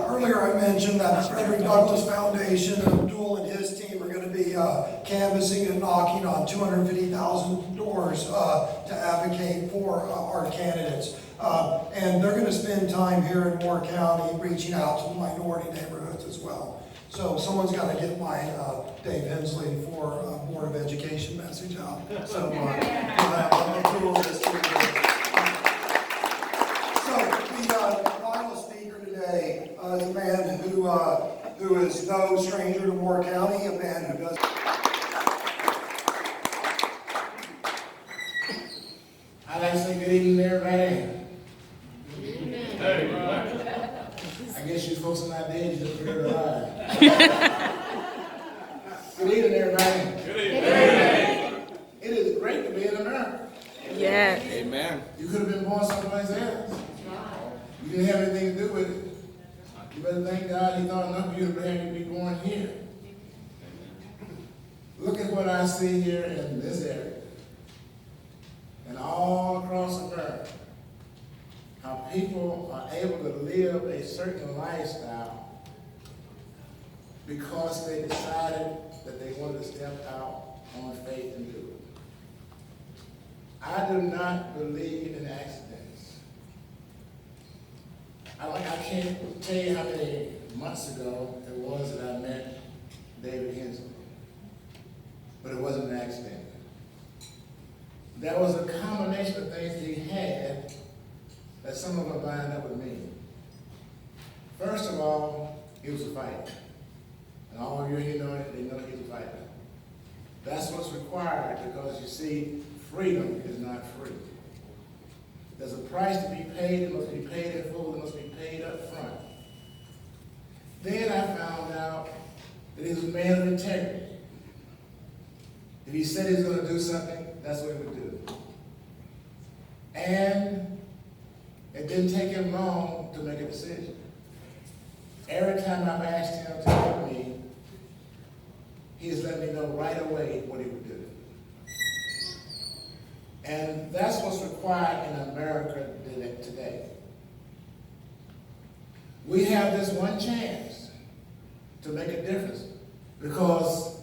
Earlier I mentioned that Frederick Douglass Foundation, Abdul and his team are going to be canvassing and knocking on 250,000 doors to advocate for our candidates. And they're going to spend time here in Moore County reaching out to the minority neighborhoods as well. So someone's got to get my Dave Hensley for Board of Education message out. So Abdul is too. So the final speaker today is a man who is no stranger to Moore County, a man who does. I'd like to say good evening to everybody. I guess you folks are not dead, you just figured it out. Good evening, everybody. Good evening. It is great to be in America. Yes. Amen. You could have been born someplace else. You didn't have anything to do with it. You better thank God he thought enough of you to be born here. Look at what I see here in this area and all across America. How people are able to live a certain lifestyle because they decided that they wanted to step out on faith and do it. I do not believe in accidents. I can't tell you how many months ago it was that I met David Hensley, but it wasn't an accident. There was a combination of things he had that some of them lined up with me. First of all, he was a fighter. And all of you here know it, they know he's a fighter. That's what's required because you see, freedom is not free. There's a price to be paid, it must be paid in full, it must be paid up front. Then I found out that he was a man of integrity. If he said he was going to do something, that's what he would do. And it didn't take him long to make a decision. Every time I've asked him to help me, he has let me know right away what he would do. And that's what's required in America today. We have this one chance to make a difference because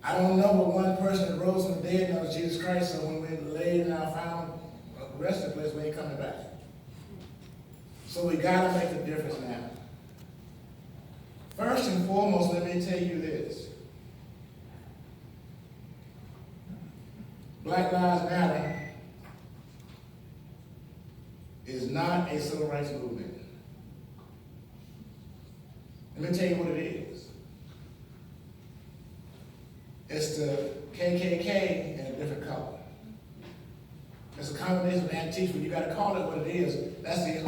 I don't know but one person that rose from the dead knows Jesus Christ, so when we laid in our final resting place, we ain't coming back. So we gotta make a difference now. First and foremost, let me tell you this. Black Lives Matter is not a civil rights movement. Let me tell you what it is. It's the KKK in a different color. It's a combination of antiques, but you got to call it what it is. That's the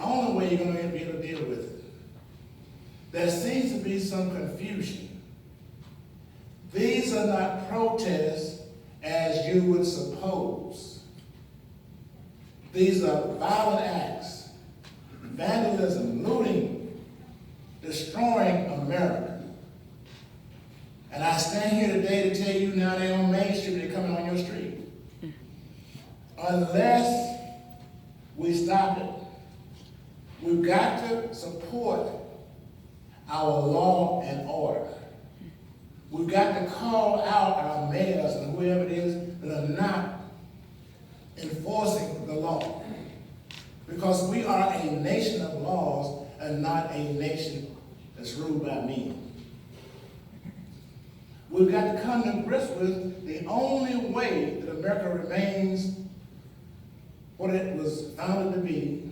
only way you're going to be able to deal with it. There seems to be some confusion. These are not protests as you would suppose. These are violent acts, vandalism, looting, destroying America. And I stand here today to tell you now they're on Main Street, they're coming on your street. Unless we stop it, we've got to support our law and order. We've got to call out our mayors and whoever it is that are not enforcing the law. Because we are a nation of laws and not a nation that's ruled by men. We've got to come to grips with the only way that America remains what it was founded to be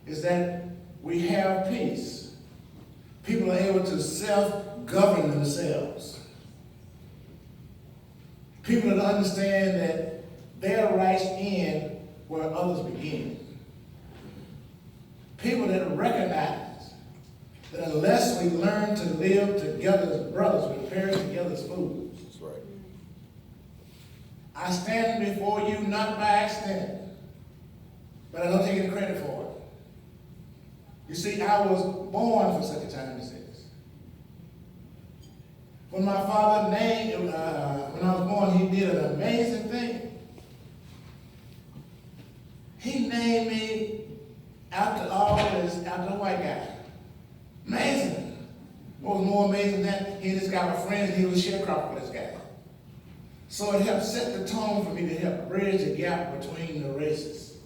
is that we have peace. People are able to self-govern themselves. People that understand that their rights end where others begin. People that recognize that unless we learn to live together as brothers, we perish together as fools. That's right. I stand before you not by accident, but I don't take any credit for it. You see, I was born for such a time as this. When my father named, when I was born, he did an amazing thing. He named me after all this, after the white guy. Amazing. What was more amazing than that, he and this guy were friends, and he was a sharecropper for this guy. So it helped set the tone for me to help bridge the gap between the races.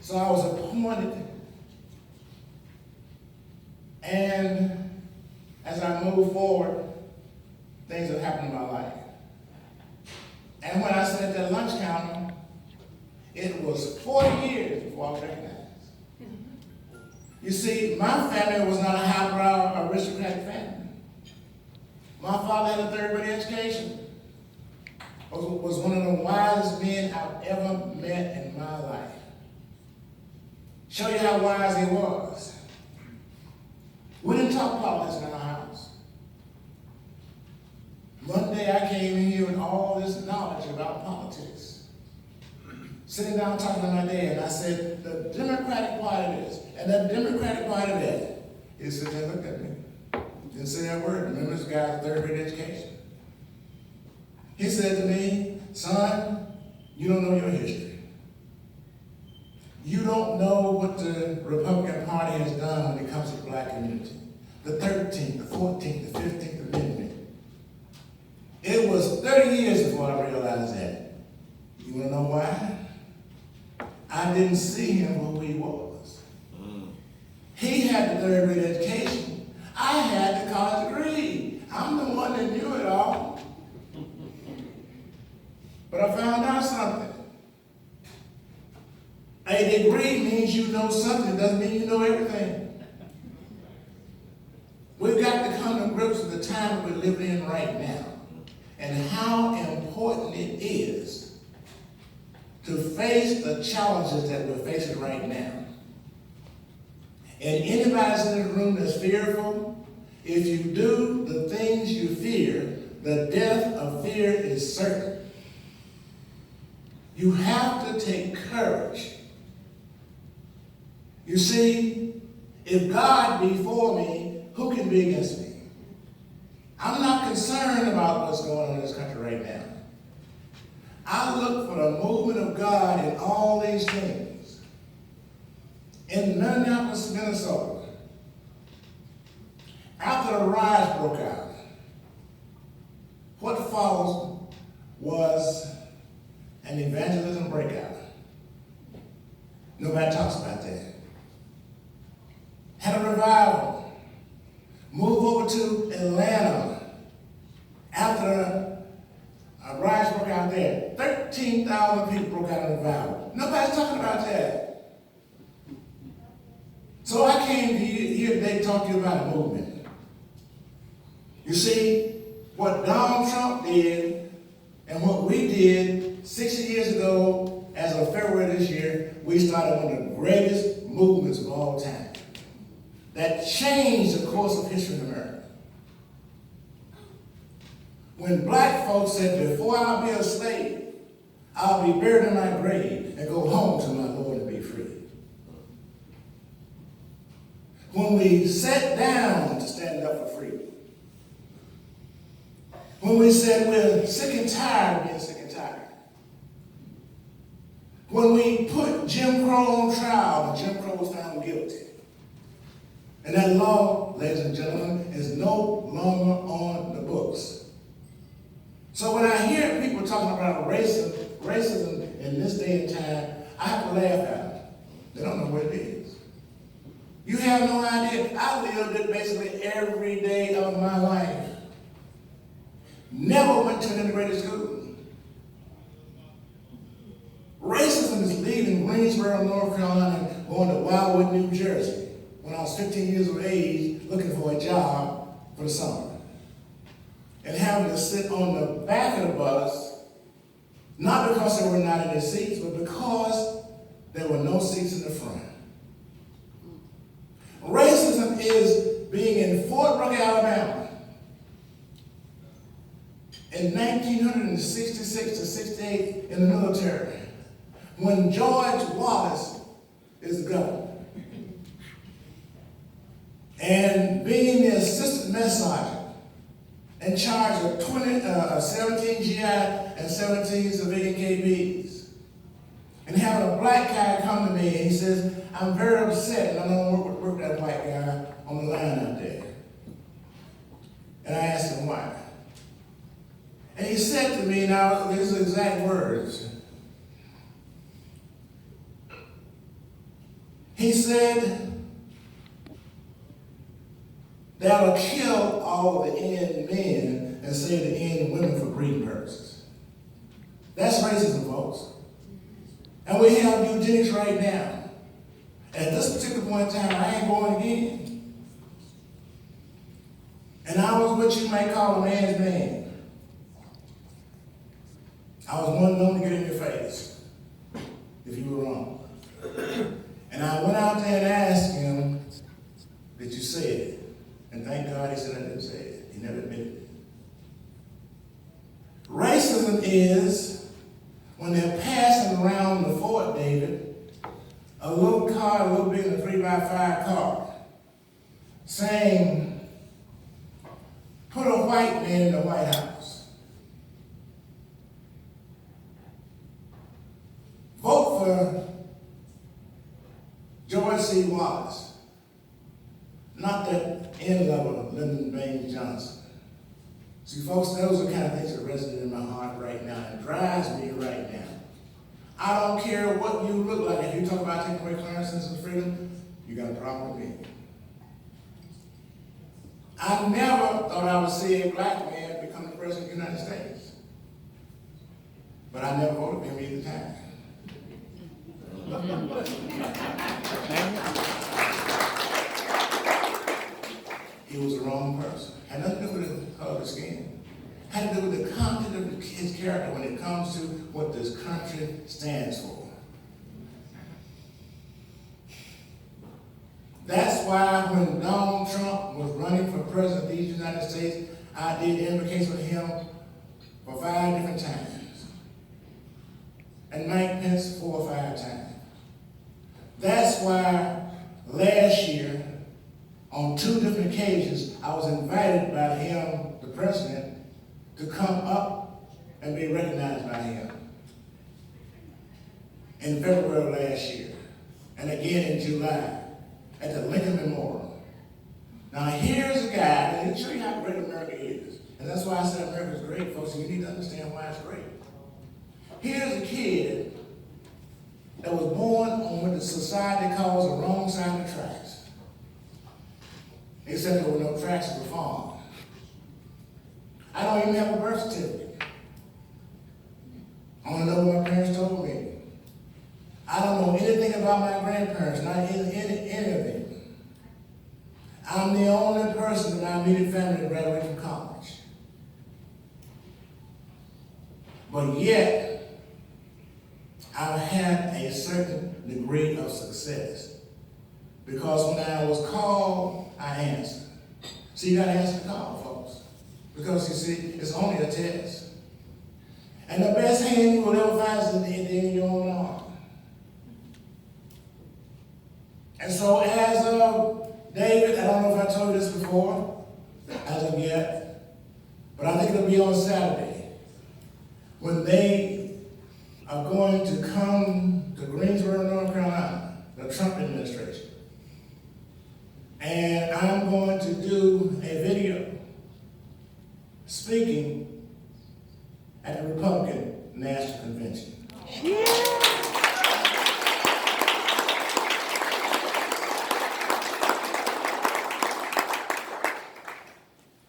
So I was appointed, and as I moved forward, things have happened in my life. And when I sat at that lunch counter, it was 40 years before I was recognized. You see, my family was not a highbrow aristocratic family. My father had a third-grade education. Was one of the wisest men I've ever met in my life. Show you how wise he was. We didn't talk politics in our house. One day I came in here with all this knowledge about politics. Sitting down talking to my dad, and I said, the Democratic Party this, and the Democratic Party that. He said, they looked at me. Didn't say that word. Remember, this guy had a third-grade education. He said to me, son, you don't know your history. You don't know what the Republican Party has done when it comes to the black community. The 13th, the 14th, the 15th Amendment. It was 30 years before I realized that. You want to know why? I didn't see him who he was. He had the third grade education. I had the college degree. I'm the one that knew it all. But I found out something. A degree means you know something. It doesn't mean you know everything. We've got to come to grips with the time that we're living in right now and how important it is to face the challenges that we're facing right now. And anybody that's in the room that's fearful, if you do the things you fear, the death of fear is certain. You have to take courage. You see, if God be for me, who can be against me? I'm not concerned about what's going on in this country right now. I look for the movement of God in all these things. In Minneapolis, Minnesota, after the riots broke out, what followed was an evangelism breakout. Nobody talks about that. Had a revival. Move over to Atlanta. After a riots broke out there, 13,000 people broke out in revival. Nobody's talking about that. So I came here today to talk to you about a movement. You see, what Donald Trump did and what we did 60 years ago, as of February this year, we started one of the greatest movements of all time that changed the course of history in America. When black folks said, before I'll be a slave, I'll be buried in my grave and go home to my Lord and be free. When we sat down to stand up for freedom. When we said we're sick and tired of being sick and tired. When we put Jim Crow on trial and Jim Crow was found guilty. And that law, ladies and gentlemen, is no longer on the books. So when I hear people talking about racism in this day and time, I have to laugh at them. They don't know what it is. You have no idea. I lived it basically every day of my life. Never went to an integrated school. Racism is leaving Greensboro, North Carolina, going to Wildwood, New Jersey, when I was 15 years of age, looking for a job for the summer. And having to sit on the back of the bus, not because there were not any seats, but because there were no seats in the front. Racism is being in Fort Brooke, Alabama, in 1966 to 68 in the military, when George Wallace is the governor. And being the assistant mess sergeant in charge of 17 GI and 17 civilian KBs. And having a black guy come to me and he says, exact words. He said, that'll kill all the end men and save the end women for breeding purposes. That's racism, folks. And we have eugenics right now. At this particular point in time, I ain't born again. And I was what you might call a man's man. I was one known to get in your face if you were wrong. And I went out there and asked him, did you say it? And thank God he said I didn't say it. He never admitted it. Racism is when they're passing around the Fort David, a little car, a little bigger than a 3x5 car, saying, put a white man in the White House. Vote for George C. Wallace, not that end-level Lyndon Baines Johnson. See, folks, those are the kind of things that resonate in my heart right now and drives me right now. I don't care what you look like. If you talk about taking away Clarence and freedom, you got a problem with me. I never thought I would see a black man become the president of the United States. But I never voted for him either time. He was the wrong person. Had nothing to do with the color of his skin. Had to do with the content of his character when it comes to what this country stands for. That's why when Donald Trump was running for president of the United States, I did invocation with him for 5 different times. And Mike Pence 4 or 5 times. That's why last year, on 2 different occasions, I was invited by him, the president, to come up and be recognized by him. In February of last year, and again in July, at the Lincoln Memorial. Now here's a guy, and it'll show you how great America is. And that's why I said America's great, folks, and you need to understand why it's great. Here's a kid that was born on what the society calls the wrong side of the tracks. Except there were no tracks to perform. I don't even have a birth certificate. I don't know what my parents told me. I don't know anything about my grandparents, not any of them. I'm the only person in my immediate family that graduated from college. But yet, I've had a certain degree of success. Because when I was called, I answered. See, you gotta answer the call, folks. Because you see, it's only a test. And the best hand you will ever find is at the end of your own arm. And so as of David, I don't know if I told you this before, as of yet, but I think it'll be on Saturday, when they are going to come to Greensboro, North Carolina, the Trump administration. And I'm going to do a video speaking at the Republican National Convention.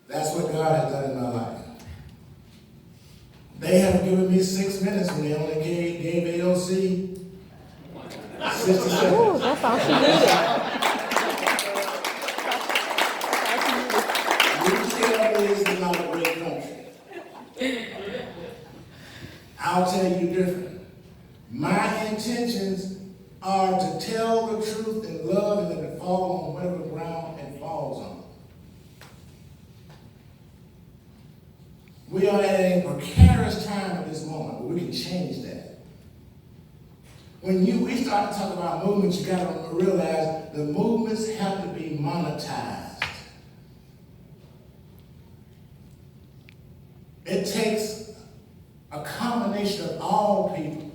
That's what God has done in my life. They have given me 6 minutes when they only gave AOC 60 seconds. Ooh, that's all she needed. This is not a great country. I'll tell you different. My intentions are to tell the truth in love and let it fall on whatever ground it falls on. We are at a precarious time at this moment, but we can change that. When we start to talk about movements, you got to realize the movements have to be monetized. It takes a combination of all people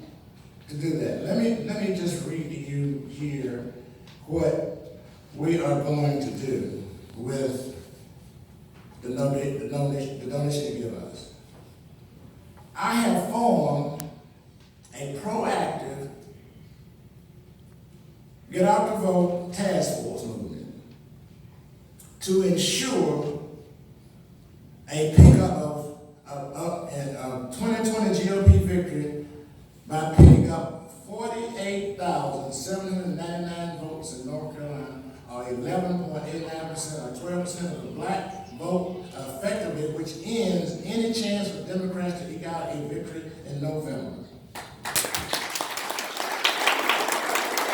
to do that. Let me just read to you here what we are going to do with the donation you give us. I have formed Get Out the Vote Task Force movement to ensure a pickup of 2020 GOP victory by picking up 48,799 votes in North Carolina, or 11.89%, or 12% of the black vote effectively, which ends any chance for Democrats to eke out a victory in November.